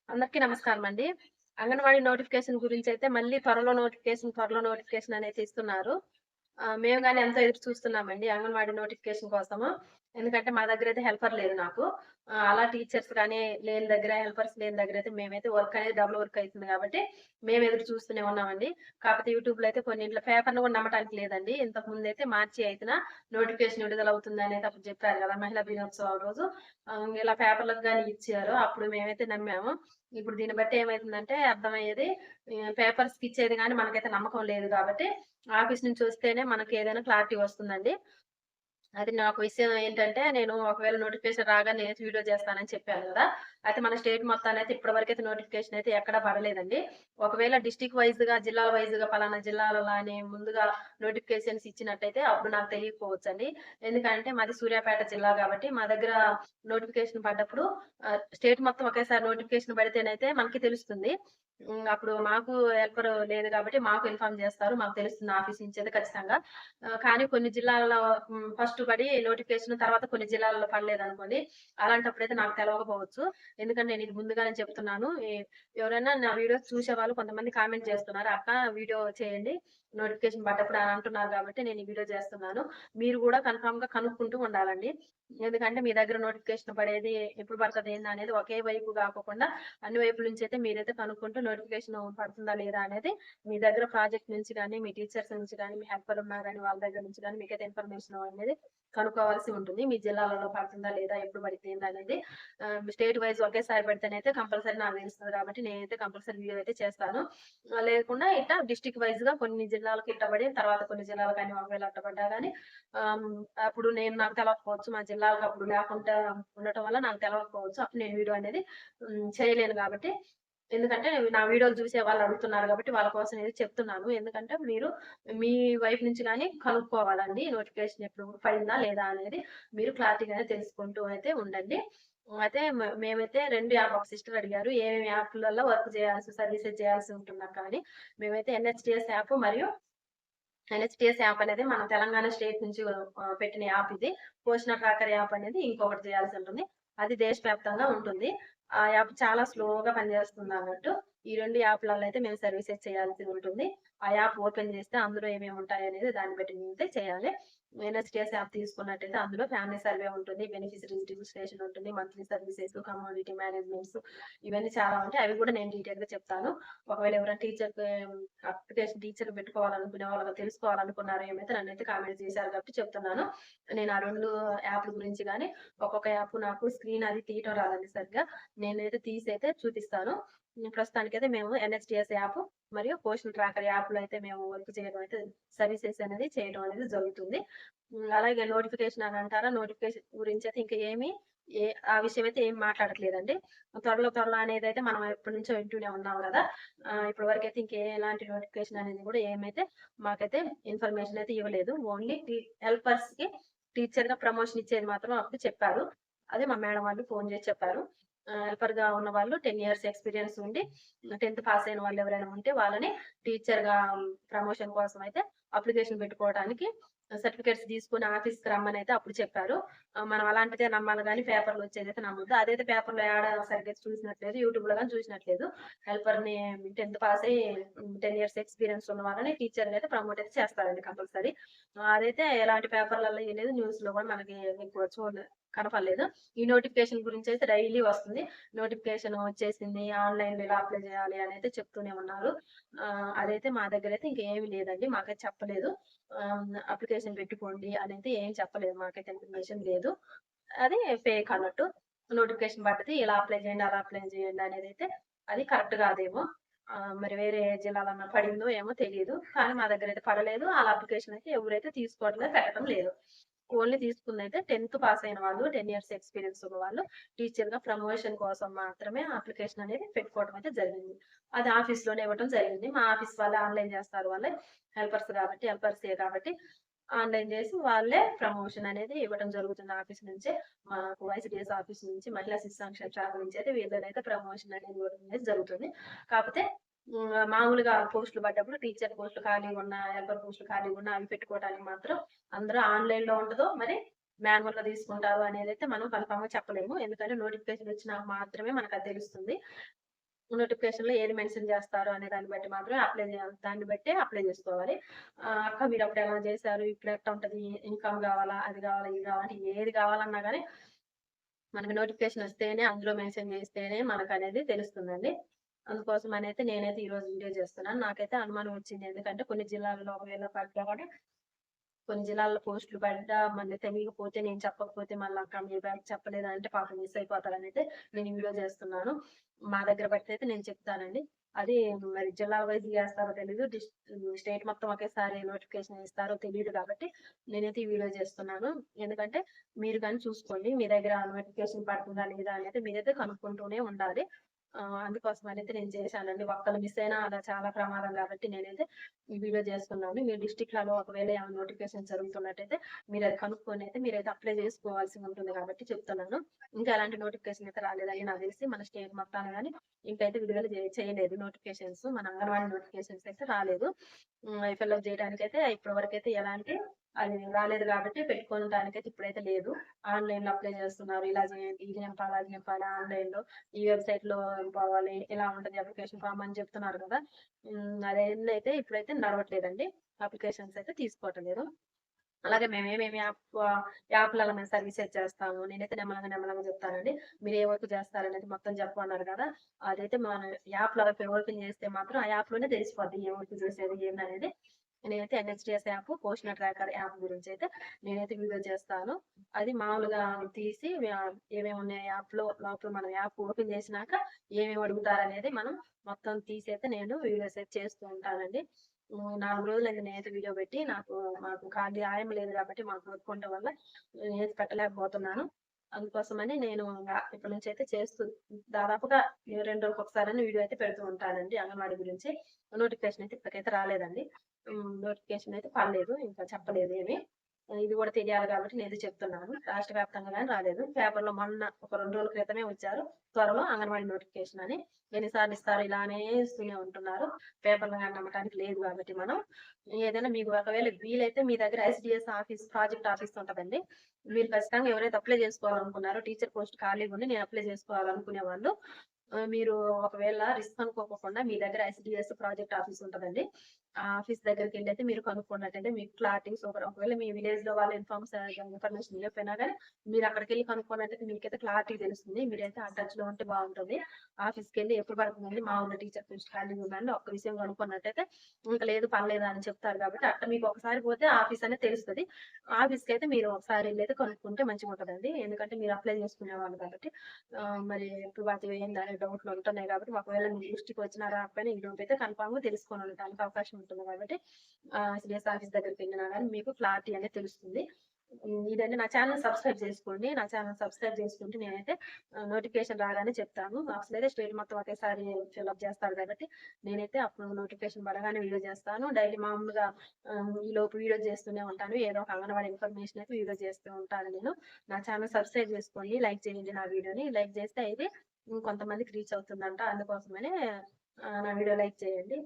అందరికీ నమస్కారం అండి. అంగన్వాడీ నోటిఫికేషన్ గురించైతే మళ్ళీ త్వరలో నోటిఫికేషన్ అనేది ఇస్తున్నారు. మేము గాని ఎంతో ఎదురు చూస్తున్నామండి అంగన్వాడీ నోటిఫికేషన్ కోసము. ఎందుకంటే మా దగ్గరైతే హెల్పర్ లేదు నాకు. అలా టీచర్స్ గాని లేని దగ్గర, హెల్పర్స్ లేని దగ్గరైతే మేమైతే వర్క్ అనేది డబుల్ వర్క్ అయితుంది కాబట్టి మేము ఎదురు చూస్తూనే ఉన్నామండి. కాకపోతే యూట్యూబ్‌లో అయితే కొన్నింట్లో పేపర్‌ని కూడా నమ్మటానికి లేదండి. ఇంతకుముందైతే మార్చి 5న నోటిఫికేషన్ విడుదలవుతుందనేది అప్పుడు చెప్పారు గదా! మహిళా దినోత్సవం రోజు. ఇలా పేపర్‌లకు గాని ఇచ్చారు. అప్పుడు మేమైతే నమ్మాము. ఇప్పుడు దీన్ని బట్టి ఏమైతుందంటే అర్థమయ్యేది పేపర్స్‌కి ఇచ్చేది గానీ మనకైతే నమ్మకం లేదు గాబట్టి, ఆఫీస్ నుంచి వస్తేనే మనకేదైనా క్లారిటీ వస్తుందండి. అది నాకు విషయం ఏంటంటే, నేను ఒకవేళ నోటిఫికేషన్ రాగానే నేనైతే వీడియో చేస్తానని చెప్పాను గదా! అయితే మన స్టేట్ మొత్తానైతే ఇప్పటి వరకైతే నోటిఫికేషన్ అయితే ఎక్కడా పడలేదండి. ఒకవేళ డిస్ట్రిక్ట్ వైస్‌గా, జిల్లాల వైస్‌గా పలానా జిల్లాలలో అని ముందుగా నోటిఫికేషన్స్ ఇచ్చినట్టయితే అప్పుడు నాకు తెలియకపోవచ్చండి. ఎందుకంటే మాది సూర్యాపేట జిల్లా గాబట్టి, మా దగ్గర నోటిఫికేషన్ పడ్డప్పుడు స్టేట్ మొత్తం ఒకేసారి నోటిఫికేషన్ పడితేనైతే మనకి తెలుస్తుంది. అప్పుడు మాకు హెల్పర్ లేదు గాబట్టి మాకు ఇన్ఫార్మ్ జేస్తారు. మాకు తెలుస్తుంది ఆఫీస్ నుంచయితే ఖచ్చితంగా. కానీ కొన్ని జిల్లాల్లో ఫస్ట్ పడి నోటిఫికేషన్ తర్వాత కొన్ని జిల్లాల్లో పడలేదనుకోండి. అలాంటప్పుడైతే నాకు తెలవకపోవచ్చు. ఎందుకంటే నేను ఇది ముందుగానే చెప్తున్నాను. ఎవరైనా నా వీడియోస్ చూసేవాళ్ళు కొంతమంది కామెంట్ చేస్తున్నారు. "అక్క వీడియో చేయండి. నోటిఫికేషన్ పడ్డప్పుడు" అని అంటున్నారు కాబట్టి నేను ఈ వీడియో చేస్తున్నాను. మీరు గూడా కన్ఫర్మ్‌గా కనుక్కుంటూ ఉండాలండి. ఎందుకంటే మీ దగ్గర నోటిఫికేషన్ పడేది ఎప్పుడు పడతది ఏందనేది ఒకే వైపు గాకోకుండా అన్ని వైపుల నుంచయితే మీరైతే కనుక్కుంటూ నోటిఫికేషన్ పడుతుందా లేదా అనేది మీ దగ్గర ప్రాజెక్ట్ నుంచి గాని, మీ టీచర్స్ నుంచి గాని, మీ హెల్పర్ ఉన్నా గాని వాళ్ళ దగ్గర నుంచి గాని మీకైతే ఇన్ఫర్మేషన్ అనేది కనుక్కోవాల్సి ఉంటుంది. మీ జిల్లాలలో పడుతుందా లేదా? ఎప్పుడు పడిద్ది ఏందనేది. స్టేట్ వైస్ ఒకేసారి పెడితేనైతే కంపల్సరీ నాకు తెలుస్తది కాబట్టి నేనైతే కంపల్సరీ వీడియో అయితే చేస్తాను. లేకుండా ఇట్టా డిస్ట్రిక్ట్ వైస్‌గా కొన్ని జిల్లాలకు ఇట్ట పడి తర్వాత కొన్ని జిల్లాలకని ఒకవేళ అట్ట పడ్డా గాని ఆహ్, అప్పుడు నాకు తెలవకపోవచ్చు. మా జిల్లాలకు అప్పుడు లేకుండా ఉండటం వల్ల నాకు తెలవకపోవచ్చు. అప్పుడు నేను వీడియో అనేది చేయలేను గాబట్టి ఎందుకంటే నా వీడియోలు చూసే వాళ్ళు అడుగుతున్నారు కాబట్టి వాళ్ళ కోసం ఇది చెప్తున్నాను. ఎందుకంటే మీరు మీ వైపు నుంచి గాని కనుక్కోవాలండి. నోటిఫికేషన్ ఎప్పుడు పడిందా లేదా అనేది మీరు క్లారిటీగానే తెలుసుకుంటూ అయితే ఉండండి. అయితే మేమైతే 2 యాప్ ఒక సిస్టర్ అడిగారు. ఏమేమి యాప్‌లలో వర్క్ చేయాల్సి సర్వీసెస్ చేయాల్సి ఉంటుందక్క అని. మేమైతే ఎన్‌హెచ్‌టీఎస్ యాప్ మరియు ఎన్‌హెచ్‌టీఎస్ యాప్ అనేది మన తెలంగాణ స్టేట్ నుంచి పెట్టిన యాప్ ఇది. పోషణ ట్రాకర్ యాప్ అనేది ఇంకొకటి చేయాల్సి ఉంటుంది. అది దేశవ్యాప్తంగా ఉంటుంది. ఆ యాప్ చాలా స్లోగా పనిచేస్తుందన్నట్టు. ఈ 2 యాప్‌లలో అయితే మేము సర్వీసెస్ చేయాల్సి ఉంటుంది. ఆ యాప్ ఓపెన్ చేస్తే అందులో ఏమేమి ఉంటాయనేది దాన్ని బట్టి మేమైతే చేయాలి. ఎన్‌హెచ్‌టీఎస్ యాప్ తీసుకున్నట్టయితే అందులో ఫ్యామిలీ సర్వే ఉంటుంది. బెనిఫిషరీస్ రిజిస్ట్రేషన్ ఉంటుంది. మంత్లీ సర్వీసెస్, కమోడిటీ మేనేజ్‌మెంట్స్ ఇవన్నీ చాలా ఉంటాయి. అవి కూడా నేను డీటెయిల్‌గా చెప్తాను. ఒకవేళ ఎవరైనా టీచర్ పెట్టుకోవాలనుకునే వాళ్ళు తెలుసుకోవాలనుకున్నారో ఏమైతే నన్నైతే కామెంట్ చేశారు కాబట్టి చెప్తున్నాను. నేను ఆ 2 యాప్‌ల గురించి గాని, ఒక్కొక్క యాప్ నాకు స్క్రీన్ అది తీయటం రాదండి సరిగ్గా. నేనైతే తీసైతే చూపిస్తాను. ప్రస్తుతానికైతే మేము ఎన్‌హెచ్‌టీఎస్ యాప్ మరియు పోషన్ ట్రాకర్ యాప్‌లో అయితే మేము వర్క్ చేయడం అయితే సర్వీసెస్ అనేది చేయడం అనేది జరుగుతుంది. అలాగే నోటిఫికేషన్ అని అంటారా? నోటిఫికేషన్ గురించైతే ఇంక ఏమి ఆ విషయం అయితే ఏం మాట్లాడట్లేదండి. త్వరలో అనేదైతే మనం ఎప్పటినుంచో వింటూనే ఉన్నాం గదా! ఇప్పటి వరకైతే ఎలాంటి నోటిఫికేషన్ అనేది గూడా ఏమైతే మాకైతే ఇన్ఫర్మేషన్ అయితే ఇవ్వలేదు. ఓన్లీ హెల్పర్స్‌కి టీచర్‌గా ప్రమోషన్ ఇచ్చేది మాత్రం అప్పుడు చెప్పారు. అదే మా మేడం వాళ్ళు ఫోను జేసి చెప్పారు. హెల్పర్‌గా ఉన్నవాళ్ళు 10 ఇయర్స్ ఎక్స్‌పీరియన్స్ ఉండి 10థ్ పాస్ అయిన వాళ్ళు ఎవరైనా ఉంటే వాళ్ళని టీచర్‌గా ప్రమోషన్ కోసం అయితే అప్లికేషన్ పెట్టుకోవడానికి సర్టిఫికేట్స్ తీసుకొని ఆఫీస్‌కి రమ్మనైతే అప్పుడు చెప్పారు. మనం అలాంటిదే నమ్మాలి గానీ పేపర్‌లో వచ్చేదైతే నమ్మొద్దు. అదైతే పేపర్‌లో యాడ సరిగ్గా చూసినట్లేదు. యూట్యూబ్‌లో గాని చూసినట్లేదు. హెల్పర్‌ని 10థ్ పాస్ అయ్యి 10 ఇయర్స్ ఎక్స్‌పీరియన్స్ ఉన్న వాళ్ళని టీచర్‌గా అయితే ప్రమోట్ అయితే చేస్తారండి కంపల్సరీ. అదైతే ఎలాంటి పేపర్‌లలో ఇయలేదు. న్యూస్‌లో కూడా మనకి ఎక్కువ కనపడలేదు. ఈ నోటిఫికేషన్ గురించైతే డైలీ వస్తుంది. నోటిఫికేషన్ వచ్చేసింది. ఆన్‌లైన్‌లో ఇలా అప్లై చేయాలి అనైతే చెప్తూనే ఉన్నారు. అదైతే మా దగ్గరైతే ఇంకేమి లేదండి. మాకైతే చెప్పలేదు. అప్లికేషన్ పెట్టుకోండి అనైతే ఏం చెప్పలేదు. మాకైతే ఇన్ఫర్మేషన్ లేదు. అది ఫేక్ అన్నట్టు. నోటిఫికేషన్ పడ్డది. ఇలా అప్లై చేయండి, అలా అప్లై చేయండి అనేదైతే అది కరెక్ట్ కాదేమో. మరి వేరే జిల్లాలన్నా పడిందో ఏమో తెలీదు. కానీ మా దగ్గరైతే పడలేదు. ఆళ్ళ అప్లికేషన్ అయితే ఎవరైతే తీసుకోవట్లేదు, పెట్టడం లేదు. ఓన్లీ తీసుకుందయితే 10థ్ పాస్ అయిన వాళ్ళు, 10 ఇయర్స్ ఎక్స్‌పీరియన్స్ ఉన్నవాళ్ళు టీచర్‌గా ప్రమోషన్ కోసం మాత్రమే అప్లికేషన్ అనేది పెట్టుకోవడం అయితే జరిగింది. అది ఆఫీస్‌లోనే ఇవ్వటం జరిగింది. మా ఆఫీస్ వాళ్ళే ఆన్‌లైన్ చేస్తారు. వాళ్ళే హెల్పర్సే కాబట్టి ఆన్‌లైన్ చేసి వాళ్ళే ప్రమోషన్ అనేది ఇవ్వడం జరుగుతుంది ఆఫీస్ నుంచే. మాకు ఐసీడీఎస్ ఆఫీస్ నుంచి మహిళా శిశు సంక్షేమ శాఖ నుంచి అయితే వీళ్ళనైతే ప్రమోషన్ అనేది ఇవ్వడం అనేది జరుగుతుంది. కాపోతే మామూలుగా పోస్టులు పడ్డప్పుడు టీచర్ పోస్టులు ఖాళీగున్నా, హెల్పర్ పోస్టులు ఖాళీగున్నా అవి పెట్టుకోవడానికి మాత్రం అందరూ ఆన్‌లైన్‌లో ఉంటదో, మరి మాన్యువల్‌గా తీసుకుంటారో అనేదైతే మనం కన్ఫర్మ్‌గా చెప్పలేము. ఎందుకంటే నోటిఫికేషన్ వచ్చినాక మాత్రమే మనకది తెలుస్తుంది. నోటిఫికేషన్‌లో ఏది మెన్షన్ చేస్తారో అనే దాన్ని బట్టి మాత్రమే దాన్ని బట్టే అప్లై చేసుకోవాలి. అక్క మీరప్పుడు ఎలా చేశారు? ఇప్పుడు ఎట్లా ఉంటది? ఇన్‌కమ్ కావాలా? అది కావాలా? ఇది కావాలా? అంటే ఏది కావాలన్నా గాని మనకి నోటిఫికేషన్ వస్తేనే అందులో మెన్షన్ చేస్తేనే మనకనేది తెలుస్తుందండి. అందుకోసమనైతే నేనైతే ఈరోజు వీడియో చేస్తున్నాను. నాకైతే అనుమానం వచ్చింది. ఎందుకంటే కొన్ని జిల్లాల్లో ఒకవేళ పడ్డా కూడా కొన్ని జిల్లాల్లో పోస్టులు పడ్డా మళ్ళీ తెలియకపోతే నేను చెప్పకపోతే మళ్ళీ అక్క మీరు చెప్పలేదంటే పాపం మిస్ అయిపోతారనైతే నేను ఈ వీడియో చేస్తున్నాను. మా దగ్గర పడితే అయితే నేను చెప్తానండి. అది మరి జిల్లాల వైస్ చేస్తారో తెలీదు. స్టేట్ మొత్తం ఒకేసారి నోటిఫికేషన్ ఇస్తారో తెలీదు కాబట్టి నేనైతే ఈ వీడియో చేస్తున్నాను. ఎందుకంటే మీరు గాని చూసుకోండి. మీ దగ్గర నోటిఫికేషన్ పడుతుందా లేదా అనేది మీరైతే కనుక్కుంటూనే ఉండాలి. అందుకోసమనైతే నేను చేశానండి. ఒక్కళ్ళు మిస్ అయినా అలా చాలా ప్రమాదం కాబట్టి నేనైతే ఈ వీడియో చేస్తున్నాను. మీ డిస్ట్రిక్ట్‌లలో ఒకవేళ ఏమైనా నోటిఫికేషన్ జరుగుతున్నట్టయితే మీరది కనుక్కొని అయితే మీరైతే అప్లై చేసుకోవాల్సి ఉంటుంది కాబట్టి చెప్తున్నాను. ఇంకా ఎలాంటి నోటిఫికేషన్ అయితే రాలేదండి నాకు తెలిసి మన స్టేట్ మొత్తాన గాని ఇంకైతే విడుదల చేయలేదు నోటిఫికేషన్స్. మన అంగన్వాడీ నోటిఫికేషన్స్ అయితే రాలేదు. అవి ఫిల్అప్ చేయడానికైతే ఇప్పటి వరకైతే ఎలాంటి అది రాలేదు కాబట్టి పెట్టుకోవడానికైతే ఇప్పుడైతే లేదు. ఆన్‌లైన్‌లో అప్లై చేస్తున్నారు. ఇలా చేయండి, ఇది నింపాలి, అది నింపాలి ఆన్‌లైన్‌లో ఈ వెబ్‌సైట్‌లో పోవాలి. ఇలా ఉంటది అప్లికేషన్ ఫార్మ్ అని చెప్తున్నారు కదా! అదేందైతే ఇప్పుడైతే నడవట్లేదండి. అప్లికేషన్స్ అయితే తీసుకోవటం లేదు. అలాగే మేమేమేమి యాప్‌లలో మేము సర్వీసెస్ చేస్తాము. నేనైతే నెమ్మలంగా చెప్తానండి. మీరు ఏ వర్క్ చేస్తారనేది మొత్తం చెప్పమన్నారు కదా! అదైతే మన యాప్‌లో ఓపెన్ చేస్తే మాత్రం ఆ యాప్‌లోనే తెలిసిపోద్ది. ఏ వర్క్ చేసేది ఏందనేది. నేనైతే ఎన్‌హెచ్‌డీఎస్ యాప్, పోషణ ట్రాకర్ యాప్ గురించైతే నేనైతే వీడియో చేస్తాను. అది మామూలుగా తీసి ఏమేమి ఉన్నాయి యాప్‌లో లోపల మనం యాప్ ఓపెన్ చేసినాక ఏమేమి అడుగుతారనేది మనం మొత్తం తీసైతే నేను వీడియోస్ అయితే చేస్తూ ఉంటానండి. 4 రోజులైంది నేనైతే వీడియో పెట్టి. మాకు ఖాళీ టైం లేదు కాబట్టి మాకు వర్క్ ఉండటం వల్ల నేనైతే పెట్టలేకపోతున్నాను. అందుకోసమని నేను ఇప్పటి నుంచైతే దాదాపుగా 2 రోజులకొకసారన్నా వీడియో అయితే పెడుతూ ఉంటానండి అంగన్వాడీ గురించి. నోటిఫికేషన్ అయితే ఇప్పటికైతే రాలేదండి. నోటిఫికేషన్ అయితే పడలేదు. ఇంకా చెప్పలేదు ఏమి. ఇది కూడా తెలియాలి కాబట్టి నేనైతే చెప్తున్నాను. రాష్ట్ర వ్యాప్తంగా గాని రాలేదు. పేపర్‌లో మొన్న ఒక 2 రోజుల క్రితమే వచ్చారు. త్వరలో అంగన్వాడీ నోటిఫికేషన్ అని. ఎన్ని సార్లు ఇస్తారు ఇలానే ఇస్తూనే ఉంటున్నారు. పేపర్‌లో గాని నమ్మటానికి లేదు కాబట్టి మనం ఏదైనా మీకు ఒకవేళ వీలైతే మీ దగ్గర ఎస్‌డీఎస్ ఆఫీస్, ప్రాజెక్ట్ ఆఫీస్ ఉంటదండి. మీరు ఖచ్చితంగా ఎవరైతే అప్లై చేసుకోవాలనుకున్నారో టీచర్ పోస్ట్ ఖాళీగా ఉండి నేను అప్లై చేసుకోవాలనుకునే వాళ్ళు మీరు ఒకవేళ రిస్క్ అనుకోకుండా మీ దగ్గర ఎస్‌డీఎస్ ప్రాజెక్ట్ ఆఫీస్ ఉంటదండి. ఆ ఆఫీస్ దగ్గరికెళ్ళైతే మీరు కనుక్కున్నట్టయితే మీకు క్లారిటీ సూపర్. ఒకవేళ మీ విలేజ్‌లో వాళ్ళు ఇన్ఫర్మేషన్ ఇవ్వకపోయినా గాని మీరు అక్కడికెళ్ళి కనుక్కున్నట్టయితే మీకైతే క్లారిటీ తెలుస్తుంది. మీరైతే ఆ టచ్‌లో ఉంటే బాగుంటది. ఆఫీస్‌కెళ్ళి ఎప్పుడు పడుతుందండి మామూలుగా టీచర్ పోస్ట్ ఖాళీగా ఉందండి. ఒక్క విషయం కనుక్కున్నట్టయితే ఇంక లేదు పర్లేదు అని చెప్తారు కాబట్టి అట్ట మీకు ఒకసారి పోతే ఆఫీస్ అనేది తెలుస్తది. ఆఫీస్‌కైతే మీరు ఒకసారి ఎళ్లైతే కనుక్కుంటే మంచిగుంటదండి. ఎందుకంటే మీరు అప్లై చేసుకునేవాళ్ళు కాబట్టి. మరి ఎప్పుడు పడతాయో ఏందని డౌట్‌లు ఉంటున్నాయి కాబట్టి ఒకవేళ మీ దృష్టికి వచ్చినా రాకపోయినా ఈలోపైతే కన్ఫర్మ్‌గా తెలుసుకొని ఉండటానికి అవకాశం ఉంటుంది కాబట్టి సీఎస్ ఆఫీస్ దగ్గరికెళ్ళినా గాని మీకు క్లారిటీ అనేది తెలుస్తుంది. ఇదండి నా ఛానెల్ సబ్స్క్రైబ్ చేసుకోండి. నా ఛానెల్ సబ్స్క్రైబ్ చేసుకుంటే నేనైతే నోటిఫికేషన్ రాగానే చెప్తాను. అసలైతే స్టేట్ మొత్తం ఒకేసారి ఫిల్అప్ చేస్తారు కాబట్టి నేనైతే అప్పుడు నోటిఫికేషన్ పడగానే వీడియో చేస్తాను. డైలీ మామూలుగా ఈలోపు వీడియో చేస్తూనే ఉంటాను. ఏదో ఒక అంగన్వాడీ ఇన్ఫర్మేషన్ అయితే వీడియో చేస్తూ ఉంటాను నేను. నా ఛానెల్ సబ్స్క్రైబ్ చేసుకోండి. లైక్ చేయండి నా వీడియోని. లైక్ చేస్తే అయితే ఇంకొంతమందికి రీచ్ అవుతుందంట. అందుకోసమనే నా వీడియో లైక్ చేయండి.